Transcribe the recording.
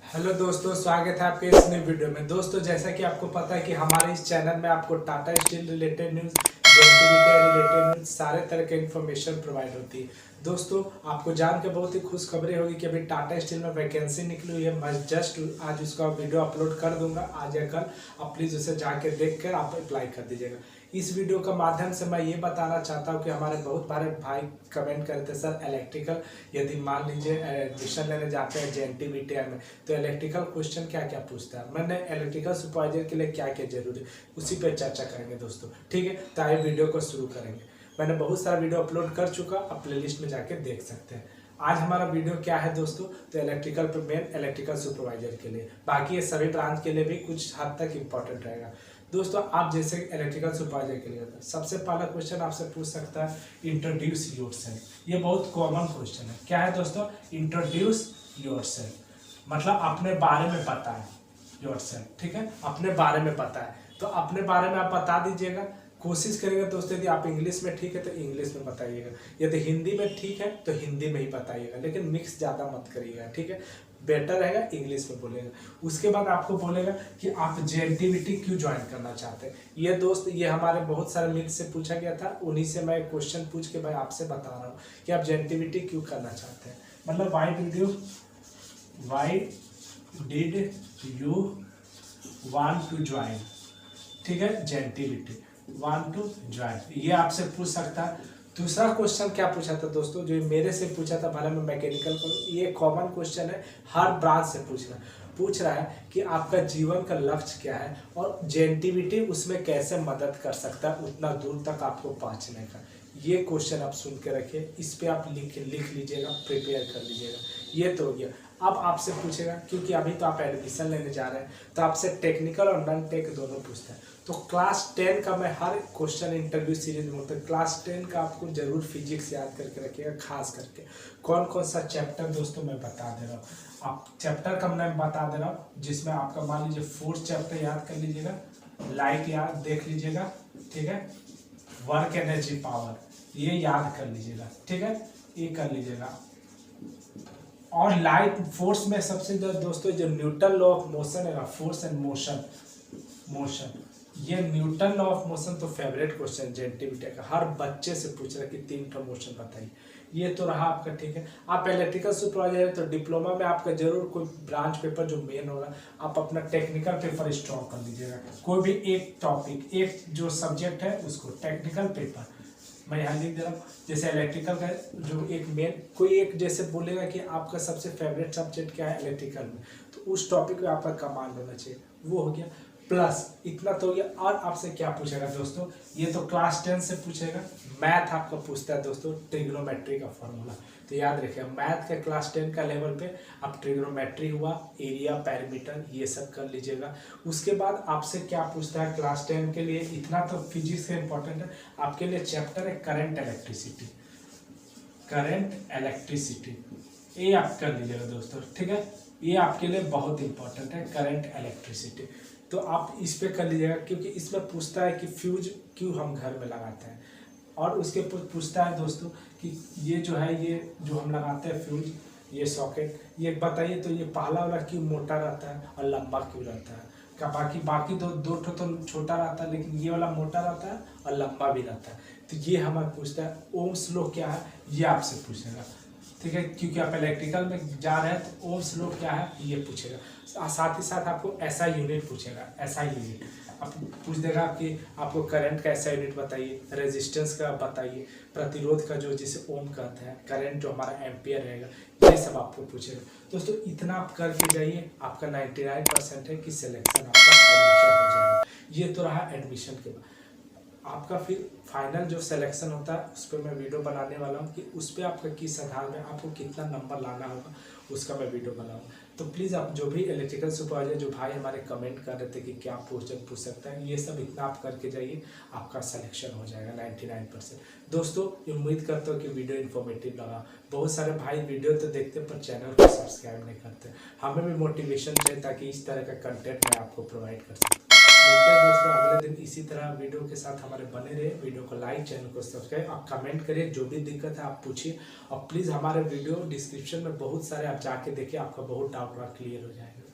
Hello दोस्तों, स्वागत है आपके इस नई वीडियो में। दोस्तों, जैसा कि आपको पता है कि हमारे इस चैनल में आपको Tata steel related news, JNTVK related news, सारे तरह के इन्फॉर्मेशन प्रोवाइड होती है। दोस्तों, आपको जान के बहुत ही खुशखबरी होगी कि अभी टाटा स्टील में वैकेंसी निकली हुई है। मैं जस्ट आज उसका वीडियो अपलोड कर दूंगा, आज या कल। आप प्लीज़ उसे जाके देख कर आप अप्लाई कर दीजिएगा। इस वीडियो के माध्यम से मैं ये बताना चाहता हूँ कि हमारे बहुत सारे भाई कमेंट करते सर इलेक्ट्रिकल, यदि मान लीजिए एडमिशन लेने जाते हैं जेएनटीवीटीआई में, तो इलेक्ट्रिकल क्वेश्चन क्या क्या पूछता है, मैंने इलेक्ट्रिकल सुपरवाइजर के लिए क्या क्या जरूरी है, उसी पे चर्चा करेंगे दोस्तों। ठीक है, तो आइए वीडियो को शुरू करेंगे। मैंने बहुत सारा वीडियो अपलोड कर चुका, आप प्लेलिस्ट में जाके देख सकते हैं। आज हमारा वीडियो क्या है दोस्तों, तो इलेक्ट्रिकल पे मेन इलेक्ट्रिकल सुपरवाइजर के लिए, बाकी ये सभी ब्रांच के लिए भी कुछ हद तक इम्पोर्टेंट रहेगा। दोस्तों, आप जैसे इलेक्ट्रिकल सुपरवाइजर के लिए होता है, सबसे पहला क्वेश्चन आपसे पूछ सकता है इंट्रोड्यूस योरसेल्फ। ये बहुत कॉमन क्वेश्चन है। क्या है दोस्तों? इंट्रोड्यूस योरसेल्फ मतलब अपने बारे में बताएं। योरसेल्फ, ठीक है, अपने बारे में बताएं। तो अपने बारे में आप बता दीजिएगा। कोशिश करेंगे दोस्तों, यदि आप इंग्लिश में ठीक है तो इंग्लिश में बताइएगा, यदि हिंदी में ठीक है तो हिंदी में ही बताइएगा, लेकिन मिक्स ज़्यादा मत करिएगा। ठीक है, बेटर रहेगा इंग्लिश में बोलेगा। उसके बाद आपको बोलेगा कि आप जेएनटीवीटी क्यों ज्वाइन करना चाहते हैं। ये दोस्त, ये हमारे बहुत सारे मित्र से पूछा गया था, उन्हीं से मैं क्वेश्चन पूछ के भाई आपसे बता रहा हूँ कि आप जेएनटीवीटी क्यों करना चाहते हैं। मतलब why did you want to join, ठीक है, जेएनटीवीटी वांट टू ज्वाइन, ये आपसे पूछ सकता है। दूसरा क्वेश्चन क्या पूछा था दोस्तों, जो मेरे से पूछा था, भला मैं मैकेनिकल को, ये कॉमन क्वेश्चन है, हर ब्रांच से पूछ रहा है कि आपका जीवन का लक्ष्य क्या है और जेएनटीवीटी उसमें कैसे मदद कर सकता है उतना दूर तक आपको पहुंचने का। ये क्वेश्चन आप सुन के रखिए, इस पे आप लिख लीजिएगा, प्रिपेयर कर लीजिएगा। ये तो हो गया। अब आपसे पूछेगा, क्योंकि अभी तो आप एडमिशन लेने जा रहे हैं, तो आपसे टेक्निकल और नॉन टेक दोनों पूछता है। तो क्लास 10 का मैं हर क्वेश्चन इंटरव्यू सीरीज में होता है, क्लास 10 का आपको जरूर फिजिक्स याद करके रखिएगा। खास करके कौन कौन सा चैप्टर दोस्तों मैं बता दे रहा हूँ, आप चैप्टर का मैं बता दे रहा हूँ, जिसमें आपका मान लीजिए 4th चैप्टर याद कर लीजिएगा, लाइट याद देख लीजिएगा, ठीक है, वर्क एनर्जी पावर ये याद कर लीजिएगा, ठीक है, ये कर लीजिएगा। और लाइट फोर्स में सबसे जो दोस्तों जो न्यूटन लॉ ऑफ मोशन है ना, फोर्स एंड मोशन, ये न्यूटन लॉ ऑफ मोशन तो फेवरेट क्वेश्चन जेएनटीवीटी का, हर बच्चे से पूछ रहा है कि 3 ठो मोशन बताइए। ये तो रहा आपका, ठीक है। आप इलेक्ट्रिकल सुपरवाइजर है तो डिप्लोमा में आपका जरूर कोई ब्रांच पेपर जो मेन होगा, आप अपना टेक्निकल पेपर स्ट्रॉन्ग कर लीजिएगा। कोई भी एक टॉपिक, एक जो सब्जेक्ट है उसको टेक्निकल पेपर मैं यहाँ लिख दे रहा हूँ। जैसे इलेक्ट्रिकल का जो एक मेन, कोई एक जैसे बोलेगा कि आपका सबसे फेवरेट सब्जेक्ट क्या है इलेक्ट्रिकल में, तो उस टॉपिक में आपका कमांड होना चाहिए, वो हो गया। प्लस इतना तो हो गया। और आपसे क्या पूछेगा दोस्तों, ये तो क्लास 10 से पूछेगा। मैथ आपका पूछता है दोस्तों ट्रिग्नोमेट्री का फॉर्मूला, तो याद रखिएगा मैथ के क्लास 10 का लेवल पे आप ट्रिग्नोमेट्री हुआ, एरिया, पैरामीटर, ये सब कर लीजिएगा। उसके बाद आपसे क्या पूछता है क्लास 10 के लिए, इतना तो फिजिक्स का इंपॉर्टेंट है आपके लिए, चैप्टर है करंट इलेक्ट्रिसिटी, ये आप कर लीजिएगा दोस्तों, ठीक है। ये आपके लिए बहुत इंपॉर्टेंट है, करंट इलेक्ट्रिसिटी, तो आप इस पे कर लीजिएगा, क्योंकि इसमें पूछता है कि फ्यूज क्यों हम घर में लगाते हैं। और उसके पूछता है दोस्तों कि ये जो है, ये जो हम लगाते हैं फ्यूज, ये सॉकेट, ये बताइए तो ये पहला वाला क्यों मोटा रहता है और लंबा क्यों रहता है। का बाकी दो ठो तो छोटा रहता है, लेकिन ये वाला मोटा रहता है और लंबा भी रहता है। तो ये हमें पूछता है। ओम्स लॉ क्या है, ये आपसे पूछेगा, ठीक है, क्योंकि आप इलेक्ट्रिकल में जा रहे हैं तो ओम्स लॉ क्या है ये पूछेगा। साथ ही साथ आपको ऐसा यूनिट पूछेगा, ऐसा यूनिट आप पूछ देगा कि आपको करंट का ऐसा यूनिट बताइए, रेजिस्टेंस का बताइए, प्रतिरोध का जो जिसे ओम कहते हैं, करंट जो हमारा एम्पियर रहेगा, ये सब आपको पूछेगा। दोस्तों, इतना आप करके जाइए, आपका 99% है कि सिलेक्शन आपका एडमिशन हो जाएगा। ये तो रहा एडमिशन के बाद। आपका फिर फाइनल जो सिलेक्शन होता है उस पर मैं वीडियो बनाने वाला हूँ कि उस पर आपका किस आधार में आपको कितना नंबर लाना होगा, उसका मैं वीडियो बनाऊँ। तो प्लीज़ आप जो भी इलेक्ट्रिकल सुपरवाइजर जो भाई हमारे कमेंट कर रहे थे कि क्या क्वेश्चन पूछ सकता है, ये सब इतना आप करके जाइए, आपका सिलेक्शन हो जाएगा 99%। दोस्तों, उम्मीद करता हूँ कि वीडियो इन्फॉर्मेटिव लगा। बहुत सारे भाई वीडियो तो देखते पर चैनल को सब्सक्राइब नहीं करते, हमें भी मोटिवेशन चाहिए ताकि इस तरह का कंटेंट मैं आपको प्रोवाइड कर सकूँ। मिलते हैं दोस्तों अगले दिन इसी तरह वीडियो के साथ हमारे बने रहे। वीडियो को लाइक, चैनल को सब्सक्राइब, आप कमेंट करिए, जो भी दिक्कत है आप पूछिए। और प्लीज़ हमारे वीडियो डिस्क्रिप्शन में बहुत सारे आप जाके देखिए, आपका बहुत डाउट क्लियर हो जाएगा।